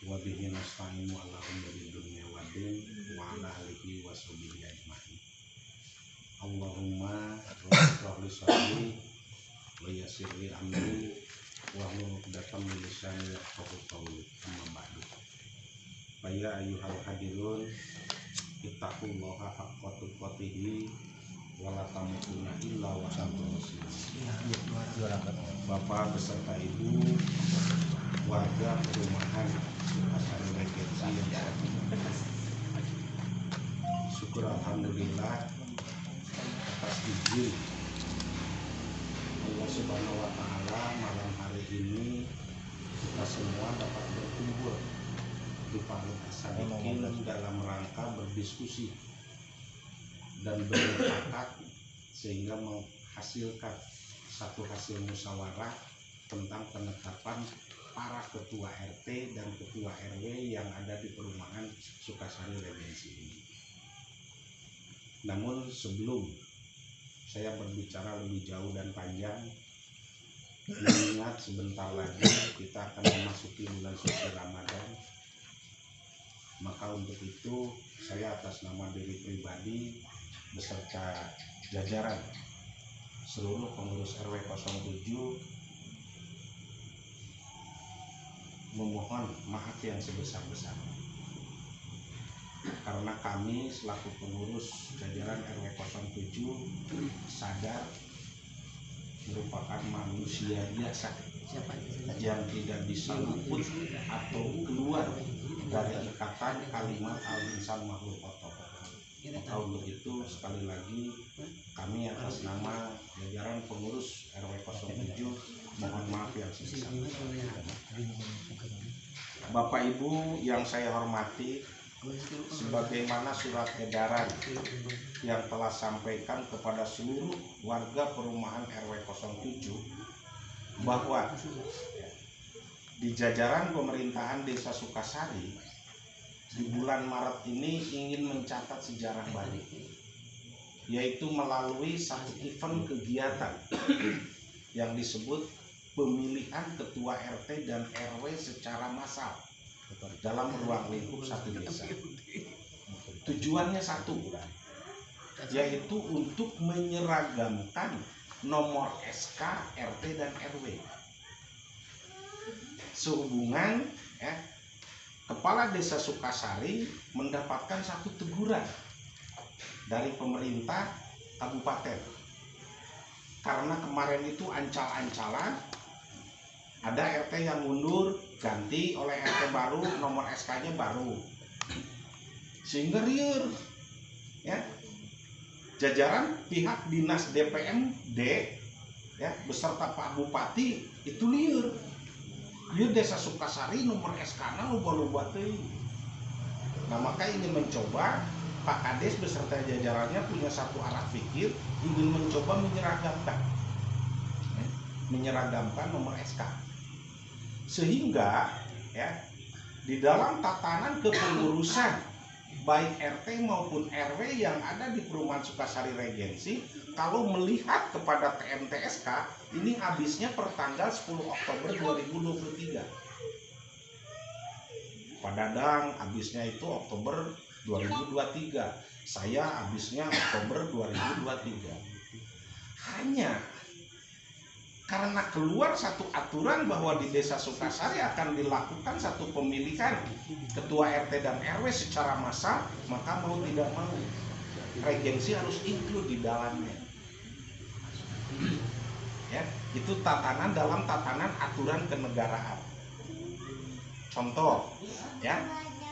Wabihi nasta'inu ala umuri dunya wa din wa ala alihi wa sahbihi ajma'in. Allahumma shrah li sadri wa yassir li amri wa hlul 'uqdatam min lisani yafqahu qawli. Amma ba'du. Fa ya ayyuhal hadirun ittaqullaha haqqa tuqatih wa la tamutunna illa wa antum muslimun. Bapak beserta Ibu, warga perumahan Sukasari Regensi yang saya hormati. Syukur alhamdulillah atas izin Allah Subhanahu wa taala, malam hari ini kita semua dapat berkumpul di Palu Asadikin dalam rangka berdiskusi dan bermufakat sehingga menghasilkan satu hasil musyawarah tentang penetapan para ketua RT dan ketua RW yang ada di perumahan Sukasari Regensi ini. Namun sebelum saya berbicara lebih jauh dan panjang, mengingat sebentar lagi kita akan memasuki bulan suci Ramadan, maka untuk itu saya atas nama diri pribadi beserta jajaran seluruh pengurus RW 07 memohon maaf yang sebesar-besarnya karena kami selaku pengurus jajaran RW 07 sadar merupakan manusia biasa yang tidak bisa luput atau keluar dari ikatan kalimat al-insan makhluk kotor. Maka untuk itu sekali lagi kami atas nama jajaran pengurus RW 07 mohon maaf yang sebesar-besarnya. Bapak Ibu yang saya hormati, sebagaimana surat edaran yang telah sampaikan kepada seluruh warga perumahan RW 07 bahwa di jajaran pemerintahan Desa Sukasari di bulan Maret ini ingin mencatat sejarah baru, yaitu melalui satu event kegiatan yang disebut pemilihan ketua RT dan RW secara massal dalam ruang lingkup satu desa. Tujuannya satu, yaitu untuk menyeragamkan nomor SK RT dan RW sehubungan Kepala Desa Sukasari mendapatkan satu teguran dari pemerintah kabupaten karena kemarin itu ancal-ancalan ada RT yang mundur ganti oleh RT baru, nomor SK-nya baru, sehingga riur ya, jajaran pihak dinas DPMD ya beserta Pak Bupati itu liur Desa Sukasari nomor SK-nya lupa-lupa tuh. Nah maka ingin mencoba Pak Kades beserta jajarannya punya satu arah pikir, ingin mencoba menyeragamkan nomor SK, sehingga ya di dalam tatanan kepengurusan baik RT maupun RW yang ada di perumahan Sukasari Regensi, kalau melihat kepada TMTSK ini habisnya per tanggal 10 Oktober 2023. Pak Dadang habisnya itu Oktober 2023, saya habisnya Oktober 2023. Hanya karena keluar satu aturan bahwa di Desa Sukasari akan dilakukan satu pemilihan ketua RT dan RW secara massal, maka mau tidak mau Regensi harus include di dalamnya. Ya, itu tatanan dalam tatanan aturan kenegaraan. Contoh, ya,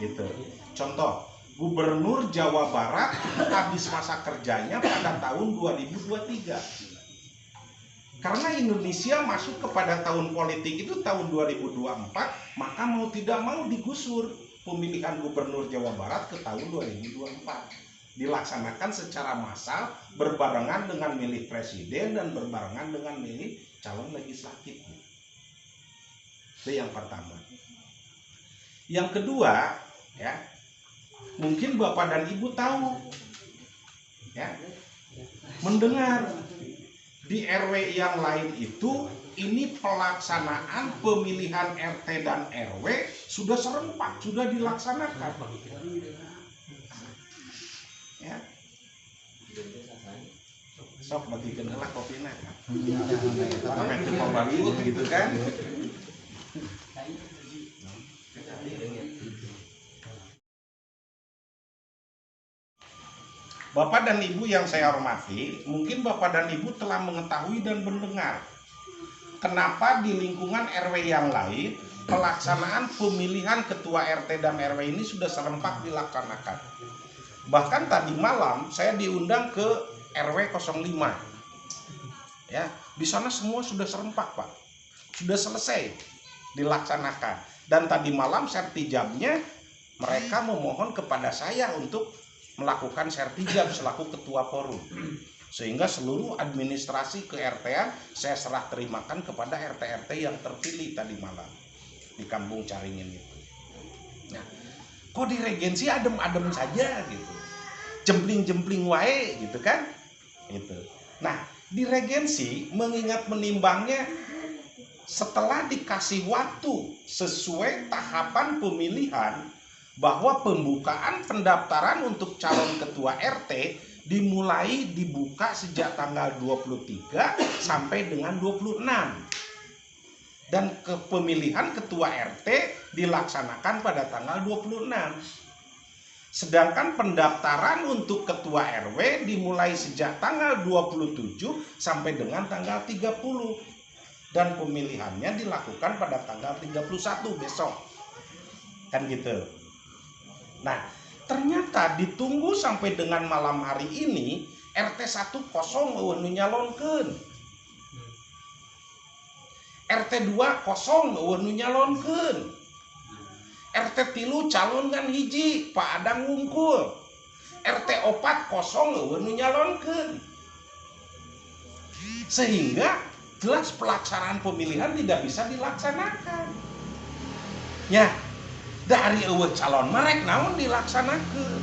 gitu. Contoh, Gubernur Jawa Barat habis masa kerjanya pada tahun 2023. Karena Indonesia masuk kepada tahun politik itu tahun 2024, maka mau tidak mau digusur pemilihan Gubernur Jawa Barat ke tahun 2024. dilaksanakan secara massal berbarengan dengan milih presiden dan berbarengan dengan milih calon legislatif. Itu yang pertama. Yang kedua, ya, mungkin Bapak dan Ibu tahu, ya, mendengar di RW yang lain itu ini pelaksanaan pemilihan RT dan RW sudah serempak, sudah dilaksanakan. Ya. Sok bagi kenal kopinya kan. Sampai itu bagus gitu kan. Bapak dan Ibu yang saya hormati, mungkin Bapak dan Ibu telah mengetahui dan mendengar kenapa di lingkungan RW yang lain pelaksanaan pemilihan ketua RT dan RW ini sudah serempak dilaksanakan. Bahkan tadi malam saya diundang ke RW 05. Ya, di sana semua sudah serempak, Pak. Sudah selesai dilaksanakan. Dan tadi malam sertijabnya mereka memohon kepada saya untuk melakukan sertijab selaku ketua forum, sehingga seluruh administrasi ke RT-an saya serah terimakan kepada RT-RT yang terpilih tadi malam di Kampung Caringin itu. Nah, kok di Regensi adem-adem saja gitu, jempling-jempling wae gitu kan, itu. Nah, di Regensi mengingat menimbangnya setelah dikasih waktu sesuai tahapan pemilihan, bahwa pembukaan pendaftaran untuk calon ketua RT dimulai dibuka sejak tanggal 23 sampai dengan 26. Dan pemilihan ketua RT dilaksanakan pada tanggal 26. Sedangkan pendaftaran untuk ketua RW dimulai sejak tanggal 27 sampai dengan tanggal 30. Dan pemilihannya dilakukan pada tanggal 31 besok. Kan gitu. Nah, ternyata ditunggu sampai dengan malam hari ini RT 1 kosong eueuh nyalonkeun. RT 2 kosong eueuh nyalonkeun. RT 3 calon kan hiji, Pak Adang ngungkul. RT 4 kosong eueuh nyalonkeun. Sehingga jelas pelaksanaan pemilihan tidak bisa dilaksanakan. Ya, dari eueuh calon marek naon dilaksanakeun.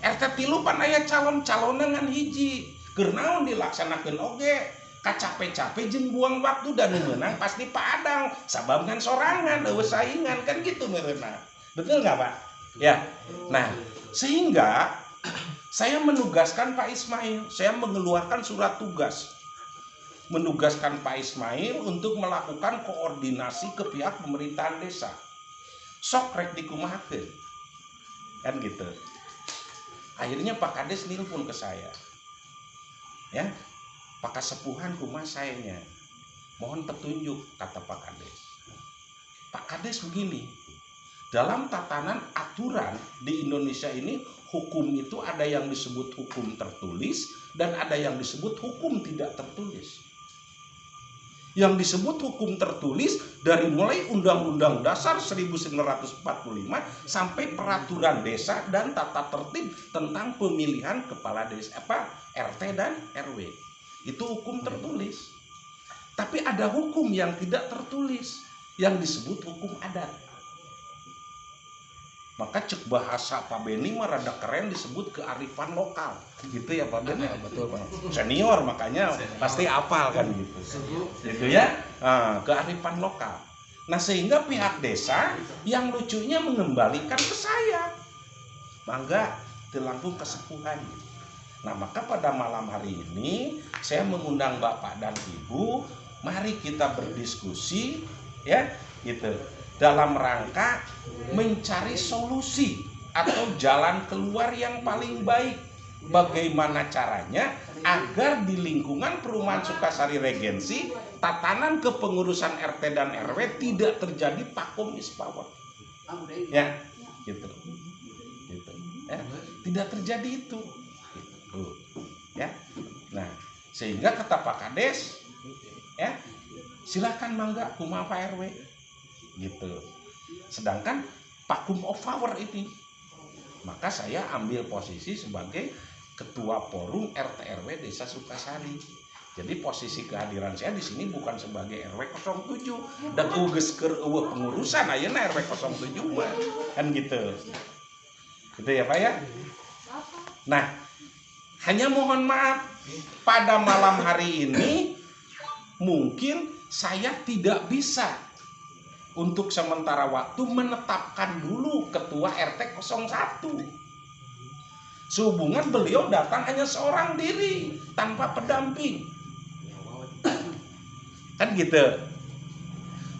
RT 3 pan aya calon-calonna ngan hiji. Keur naon dilaksanakeun oge? Kacape-cape jeung buang waktu dan menang pasti Pak Adang. Sabab ngan sorangan eueuh saingan kan gitu meureunna. Betul enggak, Pak? Ya. Nah, sehingga saya menugaskan Pak Ismail, saya mengeluarkan surat tugas. Menugaskan Pak Ismail untuk melakukan koordinasi ke pihak pemerintahan desa. Sok rek dikumahakeun kan gitu. Akhirnya Pak Kades nelpon ke saya, ya, Pak Kasepuhan kumaha sayanya, mohon petunjuk, kata Pak Kades. Pak Kades begini, dalam tatanan aturan di Indonesia ini hukum itu ada yang disebut hukum tertulis dan ada yang disebut hukum tidak tertulis. Yang disebut hukum tertulis dari mulai Undang-Undang Dasar 1945 sampai peraturan desa dan tata tertib tentang pemilihan kepala desa RT dan RW. Itu hukum tertulis. Tapi ada hukum yang tidak tertulis yang disebut hukum adat. Maka cek bahasa Pak Beni mah rada keren disebut kearifan lokal. Gitu ya Pak Beni? Betul Pak. Senior makanya pasti hafal kan gitu. Gitu ya. Kearifan lokal. Nah, sehingga pihak desa yang lucunya mengembalikan ke saya. Mangga dilangkung kesepuhan. Nah, maka pada malam hari ini saya mengundang Bapak dan Ibu, mari kita berdiskusi ya, gitu. Dalam rangka mencari solusi atau jalan keluar yang paling baik. Bagaimana caranya agar di lingkungan perumahan Sukasari Regensi tatanan kepengurusan RT dan RW tidak terjadi vakum is power. Ya, gitu. Gitu. Ya, tidak terjadi itu. Gitu. Ya. Nah, sehingga kata Pak Kades, ya, silakan mangga kumaha Pak RW. Gitu. Sedangkan vacuum of power ini Maka saya ambil posisi sebagai Ketua Forum RT RW Desa Sukasari. Jadi posisi kehadiran saya di sini bukan sebagai RW 07 dan ugeskeun eueuh pengurusan ayeuna RW 07 mah. Kan gitu. Gitu ya Pak ya? Nah, hanya mohon maaf pada malam hari ini mungkin saya tidak bisa untuk sementara waktu menetapkan dulu Ketua RT 01. Sehubungan beliau datang hanya seorang diri tanpa pendamping. Kan gitu.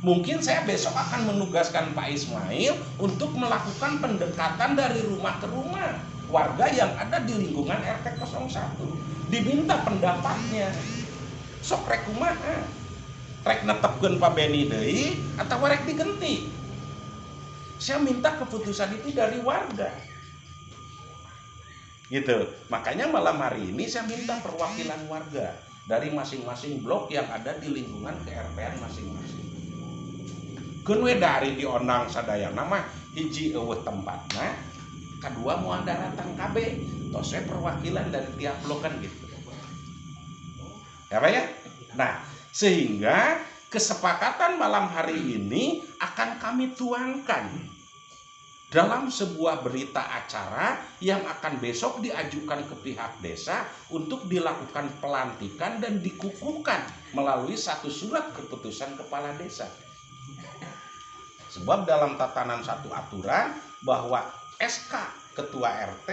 Mungkin saya besok akan menugaskan Pak Ismail untuk melakukan pendekatan dari rumah ke rumah warga yang ada di lingkungan RT 01. Diminta pendapatnya. Sok rek kumaha? Rek netepkeun Pak Beni deui atawa rek digenti? Saya minta keputusan itu dari warga. Gitu. Makanya malam hari ini saya minta perwakilan warga dari masing-masing blok yang ada di lingkungan ke-RT-an masing-masing. Keun we dari diondang sadayana mah hiji eueuh tempatna, kadua moal datang KB, tos we perwakilan dari tiap blok kan gitu. Ya Pak ya? Nah, sehingga kesepakatan malam hari ini akan kami tuangkan dalam sebuah berita acara yang akan besok diajukan ke pihak desa untuk dilakukan pelantikan dan dikukuhkan melalui satu surat keputusan kepala desa. Sebab dalam tatanan satu aturan bahwa SK Ketua RT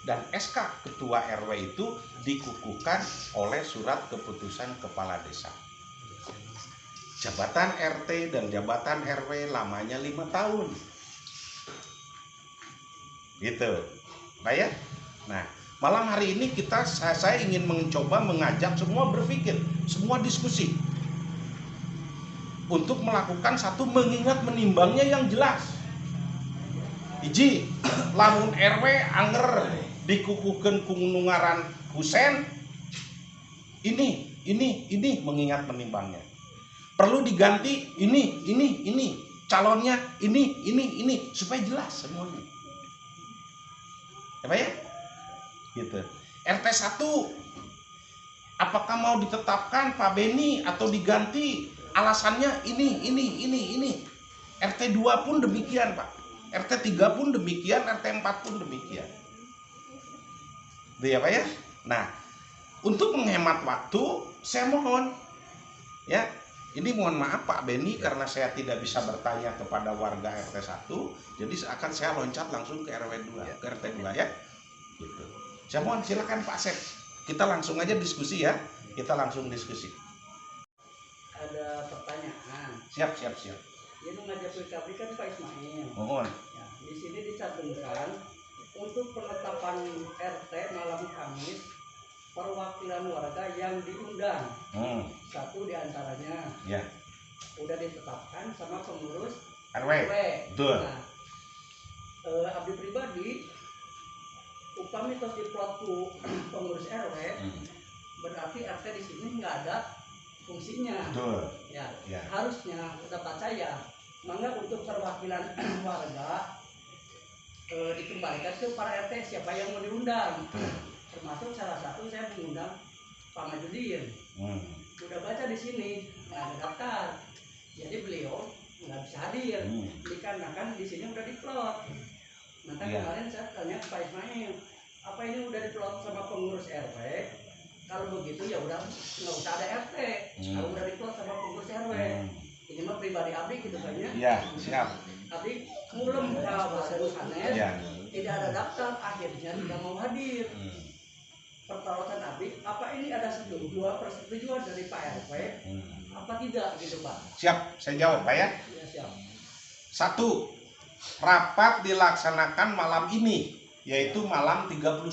dan SK Ketua RW itu dikukuhkan oleh surat keputusan kepala desa. Jabatan RT dan jabatan RW lamanya 5 tahun. Gitu, Pak ya. Nah, malam hari ini saya ingin mencoba mengajak semua berpikir, semua diskusi untuk melakukan satu mengingat menimbangnya yang jelas. Hiji, lamun RW anger dikukuhkeun ku nungaran Husen, ini mengingat menimbangnya. Perlu diganti ini calonnya ini supaya jelas semuanya. Ya Pak ya? Gitu. RT 1 apakah mau ditetapkan Pak Beni atau diganti? Alasannya ini. RT 2 pun demikian, Pak. RT 3 pun demikian, RT 4 pun demikian. Gitu ya Pak ya? Nah, untuk menghemat waktu, saya mohon ya, ini mohon maaf Pak Beni karena saya tidak bisa bertanya kepada warga RT 1, jadi akan saya loncat langsung ke RW 2, ke RT 2 ya. Gitu. Saya mohon silakan Pak Sep. Kita langsung aja diskusi ya. Kita langsung diskusi. Ada pertanyaan. Siap. Ini ngajak PKB kan Pak Ismail. Mohon. Ya, di sini dicantumkan untuk penetapan RT malam Kamis perwakilan warga yang diundang. Satu diantaranya ya udah ditetapkan sama pengurus RW. Betul. Nah, abdi pribadi upami tos diplotu pengurus RW, berarti RT di sini nggak ada fungsinya. Betul. Ya. Harusnya pendapat saya, mangga untuk perwakilan warga dikembalikan ke para RT siapa yang mau diundang. Termasuk salah satu saya mengundang Pak Majudin. Udah baca di sini nggak ada daftar, jadi beliau nggak bisa hadir. Dikarenakan di sini udah diplot. Maka kemarin saya tanya ke Pak Ismail, apa ini udah diplot sama pengurus RW? Kalau begitu ya udah nggak usah ada RT. Kalau udah diplot sama pengurus RW, ini mah pribadi abdi gitu kan ya? Iya, siap. Abdi belum bahasa Sanes, tidak ada daftar, akhirnya tidak mau hadir. Pertautan abdi, apa ini ada persetujuan dari Pak RW? Apa tidak gitu Pak? Siap, saya jawab Pak ya. Ya siap. 1. Rapat dilaksanakan malam ini, yaitu malam 31.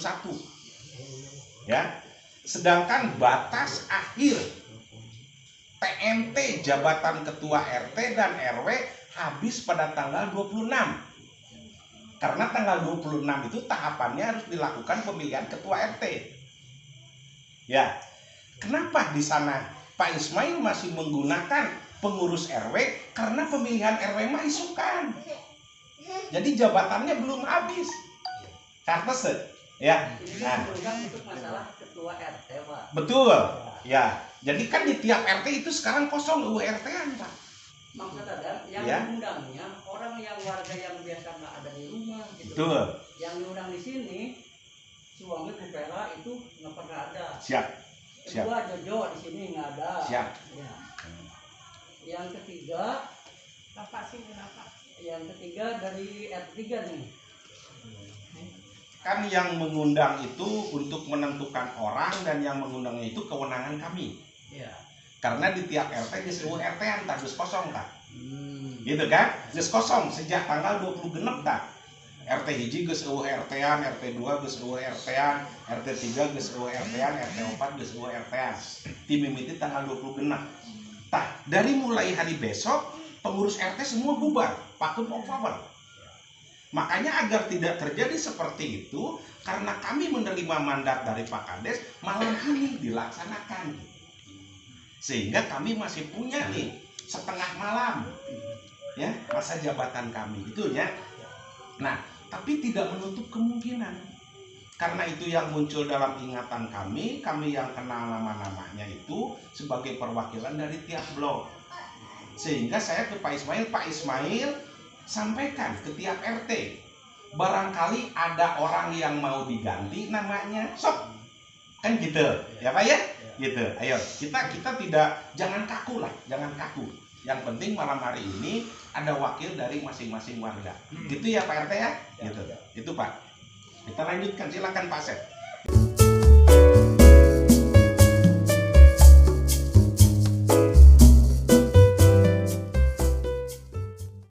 Ya. Sedangkan batas akhir TNT jabatan ketua RT dan RW habis pada tanggal 26. Karena tanggal 26 itu tahapannya harus dilakukan pemilihan ketua RT. Ya. Kenapa di sana Pak Ismail masih menggunakan pengurus RW? Karena pemilihan RW mah isukan. Jadi jabatannya belum habis. Kartes ya. Ini Nah, kan diundang untuk masalah ketua RT, Pak. betul. Ya. Jadi kan di tiap RT itu sekarang kosong URT-an, Pak. Maksud ada yang Ya. diundangnya orang yang warga yang biasa nggak ada di rumah gitu. Betul. Yang diundang di sini suami Kupera itu nggak pernah ada. Siap. Siap. Kedua Jojo di sini nggak ada. Siap. Ya. Yang ketiga Bapak sih kenapa? Yang ketiga dari RT 3 nih. Kan yang mengundang itu untuk menentukan orang dan yang mengundangnya itu kewenangan kami. Ya. Karena di tiap RT geus URT-an tah geus kosong tah. Hmm. Gitu kan? Geus kosong sejak tanggal 20 genep tah. RT hiji geus URT-an, RT 2 geus URT-an, RT 3 geus URT-an, RT 4 geus URT-an. Ti mimiti tanggal 20 genep. Tah, dari mulai hari besok pengurus RT semua bubar, pakem over. Makanya agar tidak terjadi seperti itu, karena kami menerima mandat dari Pak Kades, malam ini dilaksanakan. Sehingga kami masih punya nih setengah malam, ya masa jabatan kami itu ya. Nah, tapi tidak menutup kemungkinan. Karena itu yang muncul dalam ingatan kami yang kenal nama-namanya itu sebagai perwakilan dari tiap blok. Sehingga saya ke Pak Ismail sampaikan ke tiap RT, barangkali ada orang yang mau diganti namanya, sok, kan gitu, ya Pak ya, gitu. Ayo kita tidak, jangan kaku lah, jangan kaku. Yang penting malam hari ini ada wakil dari masing-masing warga, gitu ya Pak RT ya, gitu. Itu Pak. Kita lanjutkan, silakan Pak Sep.